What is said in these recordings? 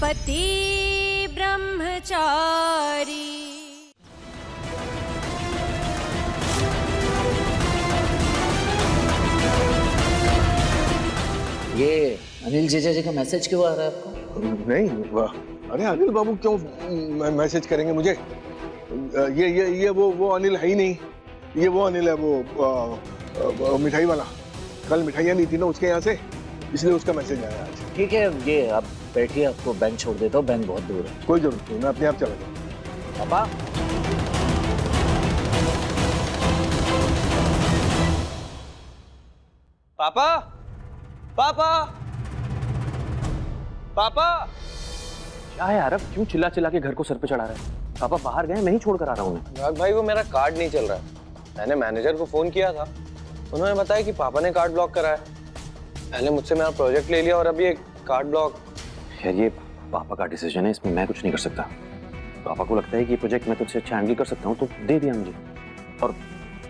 पति ब्रह्मचारी। ये अनिल जीजा जी का मैसेज क्यों आ रहा है आपको? नहीं, अरे अनिल बाबू क्यों मैसेज करेंगे मुझे? ये वो अनिल है ही नहीं। ये वो अनिल है, वो मिठाई वाला। कल मिठाइयाँ नहीं थी ना उसके यहाँ से, इसलिए उसका मैसेज आया आज। ठीक है, ये आप बैठिए, आपको बैंक छोड़ देता हूँ, बैंक बहुत दूर है। कोई जरूरत नहीं, मैं अपने आप चला जाऊँ। पापा, पापा, पापा, पापा। क्या है आरव, क्यों चिल्ला चिल्ला के घर को सर पे चढ़ा रहा है? पापा बाहर गए, मैं ही छोड़ कर आ रहा हूँ। अनुराग भाई, वो मेरा कार्ड नहीं चल रहा है। मैंने मैनेजर को फोन किया था, उन्होंने बताया कि पापा ने कार्ड ब्लॉक करा है। पहले मुझसे मेरा प्रोजेक्ट ले लिया और अभी एक कार्ड ब्लॉक। यार ये पापा का डिसीजन है, इसमें मैं कुछ नहीं कर सकता। पापा को लगता है कि ये प्रोजेक्ट मैं तुझसे अच्छा हैंडल कर सकता हूँ तो दे दिया मुझे, और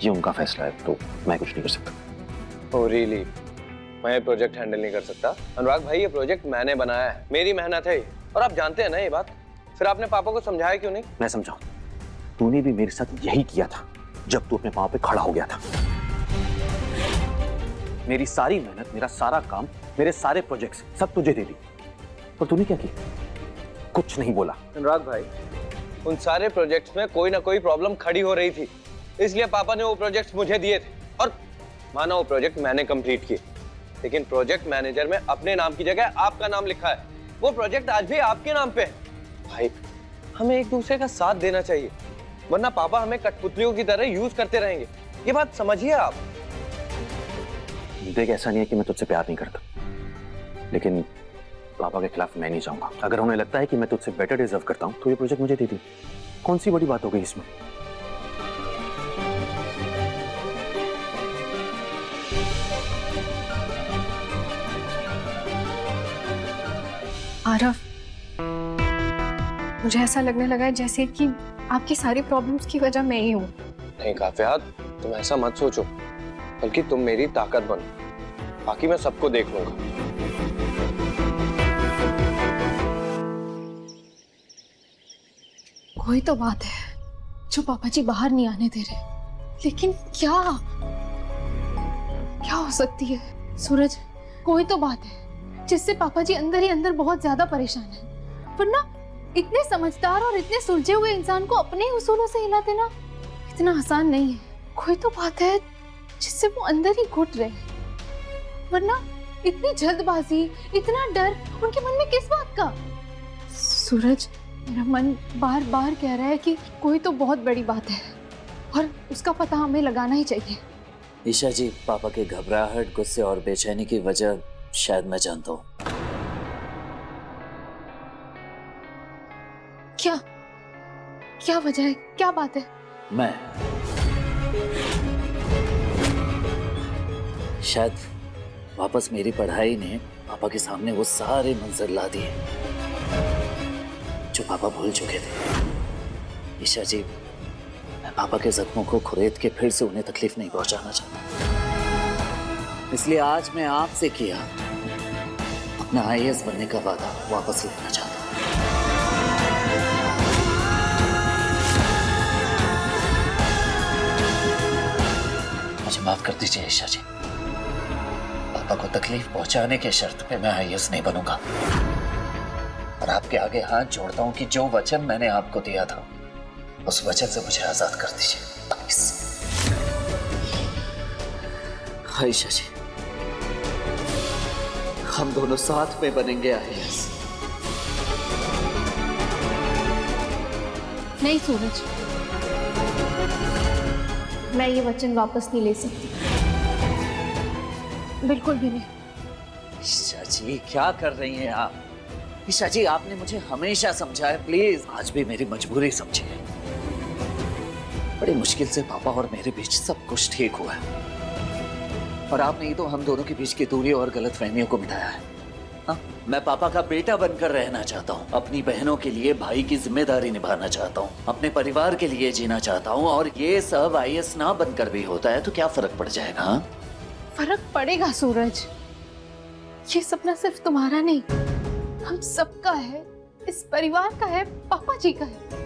ये उनका फैसला है, तो मैं कुछ नहीं कर सकता। Oh really? मैं ये प्रोजेक्ट हैंडल नहीं कर सकता? अनुराग भाई, ये प्रोजेक्ट मैंने बनाया है, मेरी मेहनत है, और आप जानते हैं ना ये बात। फिर आपने पापा को समझाया क्यों नहीं? मैं समझाऊं, तूने भी मेरे साथ यही किया था जब तू अपने पाँव पे खड़ा हो गया था। मेरी सारी मेहनत, मेरा सारा काम, मेरे सारे प्रोजेक्ट्स सब तुझे दे दी, और तूने क्या किया? कुछ नहीं बोला। अनुराग भाई, उन सारे प्रोजेक्ट्स में कोई ना कोई प्रॉब्लम खड़ी हो रही थी, इसलिए पापा ने वो प्रोजेक्ट्स मुझे दिए थे, और माना वो प्रोजेक्ट मैंने कंप्लीट किए। लेकिन प्रोजेक्ट मैनेजर में अपने नाम की जगह आपका नाम लिखा है। वो प्रोजेक्ट आज भी आपके नाम पे है। भाई, हमें एक दूसरे का साथ देना चाहिए, वरना पापा हमें कठपुतलियों की तरह यूज करते रहेंगे। ये बात समझिए आप। देख, ऐसा नहीं है कि मैं तुझसे प्यार नहीं करता, लेकिन पापा के खिलाफ मैं नहीं जाऊंगा। अगर उन्हें लगता है कि मैं तुझसे बेटर डिजर्व करता हूं तो ये प्रोजेक्ट मुझे दे दी। कौन सी बड़ी बात हो गई इसमें? आरव, मुझे ऐसा लगने लगा है जैसे कि आपकी सारी प्रॉब्लम्स की वजह मैं ही हूँ। नहीं काफिया, तुम ऐसा मत सोचो, बल्कि तुम मेरी ताकत बनो, बाकी मैं सबको देख लूंगा। कोई तो बात है जो पापा जी बाहर नहीं आने दे रहे, लेकिन क्या हो सकती है? सूरज, कोई तो बात है जिससे पापा जी अंदर ही अंदर बहुत ज्यादा परेशान हैं। वरना इतने समझदार और इतने सुलझे हुए इंसान को अपने ही उसूलों से हिला देना इतना आसान नहीं है। कोई तो बात है जिससे वो अंदर ही घुट रहे हैं। वरना इतनी जल्दबाजी, इतना डर उनके मन में किस बात का? सूरज, मेरा मन बार बार कह रहा है कि कोई तो बहुत बड़ी बात है और उसका पता हमें लगाना ही चाहिए। ईशा जी, पापा के घबराहट, गुस्से और बेचैनी की वजह शायद मैं जानता हूँ। क्या वजह है? क्या बात है? मैं शायद वापस मेरी पढ़ाई ने पापा के सामने वो सारे मंजर ला दिए जो पापा भूल चुके थे। ईशा जी, मैं पापा के जख्मों को खुरेद के फिर से उन्हें तकलीफ नहीं पहुंचाना चाहता, इसलिए आज मैं आपसे किया अपना IAS बनने का वादा वापस लेना चाहता हूं। मुझे माफ कर दीजिए ईशा जी, पापा को तकलीफ पहुंचाने के शर्त पे मैं IAS नहीं बनूंगा, और आपके आगे हाथ जोड़ता हूं कि जो वचन मैंने आपको दिया था उस वचन से मुझे आजाद कर दीजिए प्लीज। ईशा जी, हम दोनों साथ में बनेंगे IAS। नहीं सूरज, मैं ये वचन वापस नहीं ले सकती, बिल्कुल भी नहीं। ईशा जी, क्या कर रही हैं आप? ईशा जी, आपने मुझे हमेशा समझा है, प्लीज आज भी मेरी मजबूरी समझिए। बड़ी मुश्किल से पापा और मेरे बीच सब कुछ ठीक हुआ है, और आपने ही तो हम दोनों के बीच की दूरी और गलतफहमियों को मिटाया है। हाँ, मैं पापा का बेटा बनकर रहना चाहता हूँ, अपनी बहनों के लिए भाई की जिम्मेदारी निभाना चाहता हूँ, अपने परिवार के लिए जीना चाहता हूँ, और ये सब IAS ना बनकर भी होता है तो क्या फर्क पड़ जाएगा? हाँ? फर्क पड़ेगा सूरज, ये सपना सिर्फ तुम्हारा नहीं, हम सबका है, इस परिवार का है, पापा जी का है।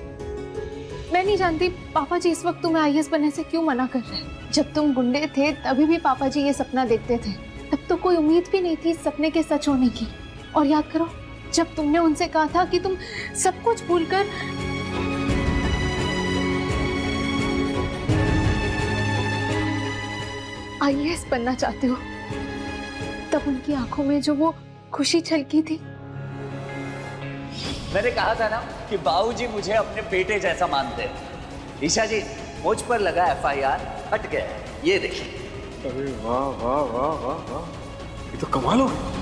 मैं नहीं जानती पापा जी इस वक्त तुम्हें आईएएस बनने से क्यों मना कर रहे हैं। जब तुम गुंडे थे तभी भी पापा जी ये सपना देखते थे, तब तो कोई उम्मीद भी नहीं थी इस सपने के सच होने की। और याद करो जब तुमने उनसे कहा था कि तुम सब कुछ भूलकर आईएएस बनना चाहते हो, तब उनकी आंखों में जो वो खुशी छलकी थी। मैंने कहा था ना कि बाबूजी मुझे अपने बेटे जैसा मानते हैं। ईशा जी, मुझ पर लगा एफआईआर हट गया है, ये देखिए। अरे वाह वाह वाह वाह वाह, ये तो कमाल हो गया।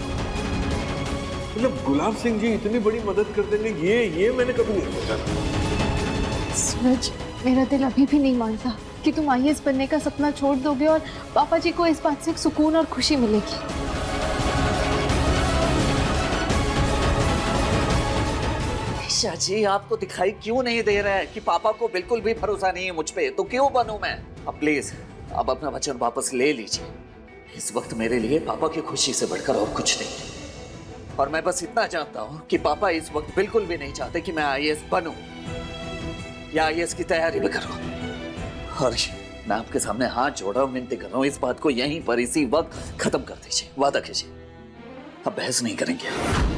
मतलब गुलाब सिंह जी इतनी बड़ी मदद कर देंगे, ये मैंने कभी नहीं सोचा था। सूरज, मेरा दिल अभी भी नहीं मानता कि तुम आईएएस बनने का सपना छोड़ दोगे और पापा जी को इस बात से सुकून और खुशी मिलेगी। ईशा जी, आपको दिखाई क्यों नहीं दे रहा है कि पापा को बिल्कुल भी भरोसा नहीं है मुझ पे, तो क्यों बनूं मैं? अब प्लीज अब अपना वचन वापस ले लीजिए। इस वक्त मेरे लिए पापा की खुशी से बढ़कर और कुछ नहीं। और मैं बस इतना जानता हूं कि पापा इस वक्त बिल्कुल भी नहीं चाहते कि मैं आईएएस बनूं या आईएएस की तैयारी भी करूं। और मैं आपके सामने हाथ जोड़ रहा हूं, विनती कर रहा हूं, इस बात को यहीं पर इसी वक्त खत्म कर दीजिए। वादा कीजिए, अब बहस नहीं करेंगे।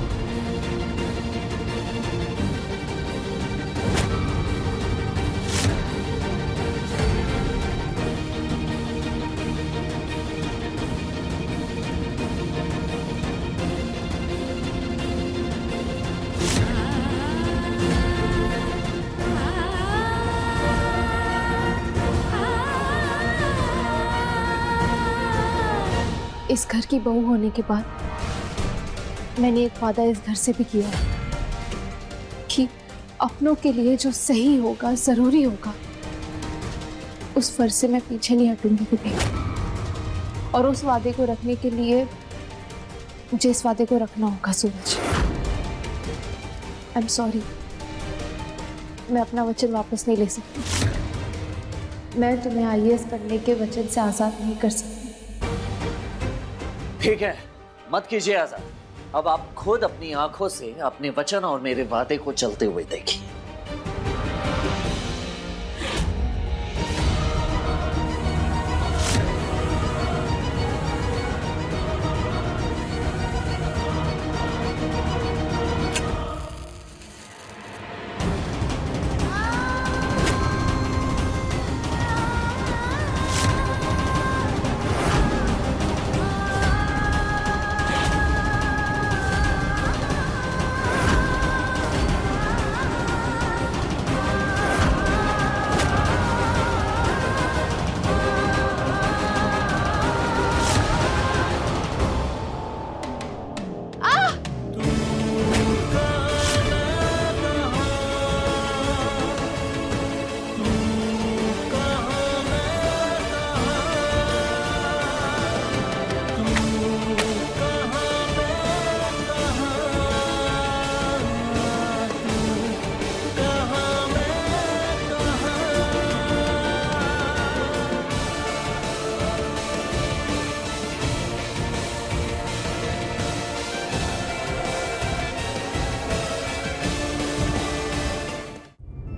इस घर की बहू होने के बाद मैंने एक वादा इस घर से भी किया है कि अपनों के लिए जो सही होगा, जरूरी होगा, उस फर्ज से मैं पीछे नहीं हटूंगी कभी। और उस वादे को रखने के लिए मुझे इस वादे को रखना होगा सूरज। आई एम सॉरी, मैं अपना वचन वापस नहीं ले सकती। मैं तुम्हें आईएएस बनने के वचन से आजाद नहीं कर सकती। ठीक है, मत कीजिए आजाद। अब आप खुद अपनी आंखों से अपने वचन और मेरे वादे को चलते हुए देखिए।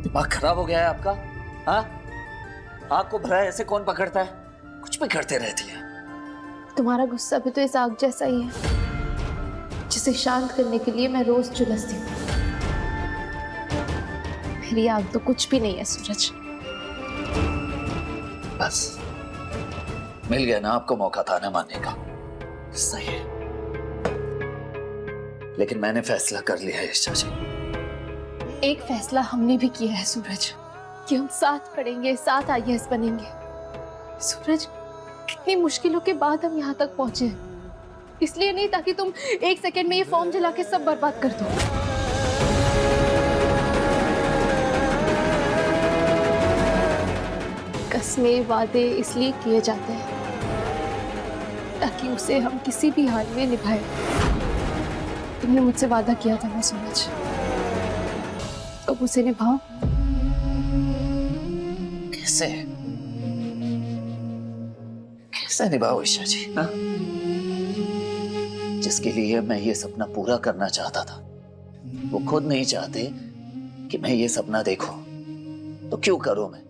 दिमाग खराब हो गया है आपका? हाँ, आग को भला ऐसे कौन पकड़ता है? कुछ भी करते रहती है। तुम्हारा गुस्सा भी तो इस आग जैसा ही है जिसे शांत करने के लिए मैं रोज झुलसती हूँ। मेरी आग तो कुछ भी नहीं है सूरज। बस मिल गया ना आपको मौका था ना मानने का। सही है, लेकिन मैंने फैसला कर लिया है ईशा जी। एक फैसला हमने भी किया है सूरज कि हम साथ पढ़ेंगे, साथ आईएएस बनेंगे। सूरज, कितनी मुश्किलों के बाद हम यहाँ तक पहुंचे हैं। इसलिए नहीं ताकि तुम एक सेकंड में ये फॉर्म जला के सब बर्बाद कर दो। कसमें, वादे इसलिए किए जाते हैं ताकि उसे हम किसी भी हाल में निभाएं। तुमने मुझसे वादा किया था ना सूरज, अब उसे निभाओ। कैसे कैसे निभाओ ईशा जी? हाँ? जिसके लिए मैं ये सपना पूरा करना चाहता था वो खुद नहीं चाहते कि मैं ये सपना देखूं, तो क्यों करूं मैं?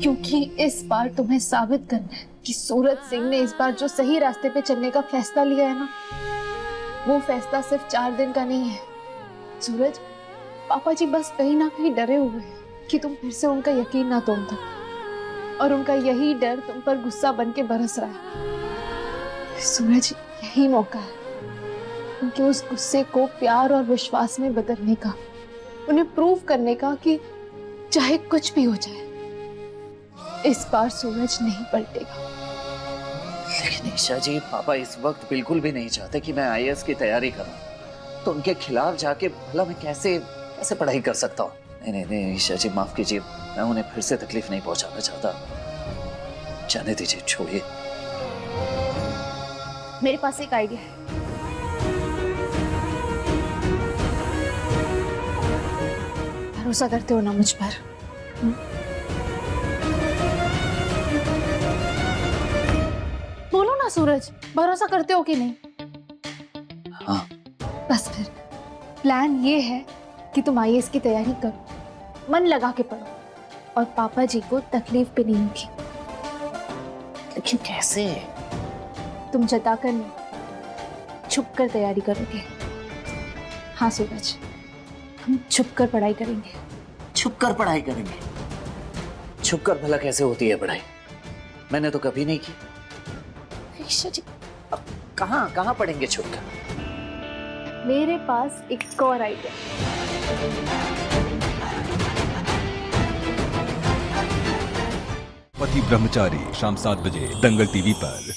क्योंकि इस बार तुम्हें साबित करना है कि सूरज सिंह ने इस बार जो सही रास्ते पे चलने का फैसला लिया है ना, वो फैसला सिर्फ 4 दिन का नहीं है। सूरज, पापा जी बस कहीं ना कहीं डरे हुए हैं कि तुम फिर से उनका यकीन ना तोड़ दो, और उनका यही डर तुम पर गुस्सा बन के बरस रहा है। सूरज, यही मौका है उनके उस गुस्से को प्यार और विश्वास में बदलने का, उन्हें प्रूव करने का कि चाहे कुछ भी हो जाए, इस बार सूरज नहीं पलटेगा। लेकिन ईशा जी, पापा इस वक्त बिल्कुल भी नहीं चाहते कि मैं आईएएस की तैयारी करूं, तो उनके खिलाफ जाके भला मैं कैसे पढ़ाई कर सकता हूँ? नहीं ईशा जी, माफ कीजिए, मैं उन्हें फिर से तकलीफ नहीं पहुंचाना चाहता। जाने दीजिए, छोड़िए। मेरे पास एक आइडिया है। भरोसा करते हो ना मुझ पर? बोलो ना सूरज, भरोसा करते हो कि नहीं? हाँ। बस फिर प्लान ये है कि तुम आईएएस की तैयारी करो, मन लगा के पढ़ो, और पापा जी को तकलीफ भी नहीं होगी। लेकिन कैसे? तुम जताकर नहीं, छुप कर तैयारी करोगे। हाँ सूरज, हम छुप कर पढ़ाई करेंगे। छुप कर पढ़ाई करेंगे? छुप कर भला कैसे होती है पढ़ाई? मैंने तो कभी नहीं की। ईशा जी, अब कहाँ पढ़ेंगे छुप कर? मेरे पास एक और आइडिया। पति ब्रह्मचारी शाम 7 बजे दंगल टीवी पर।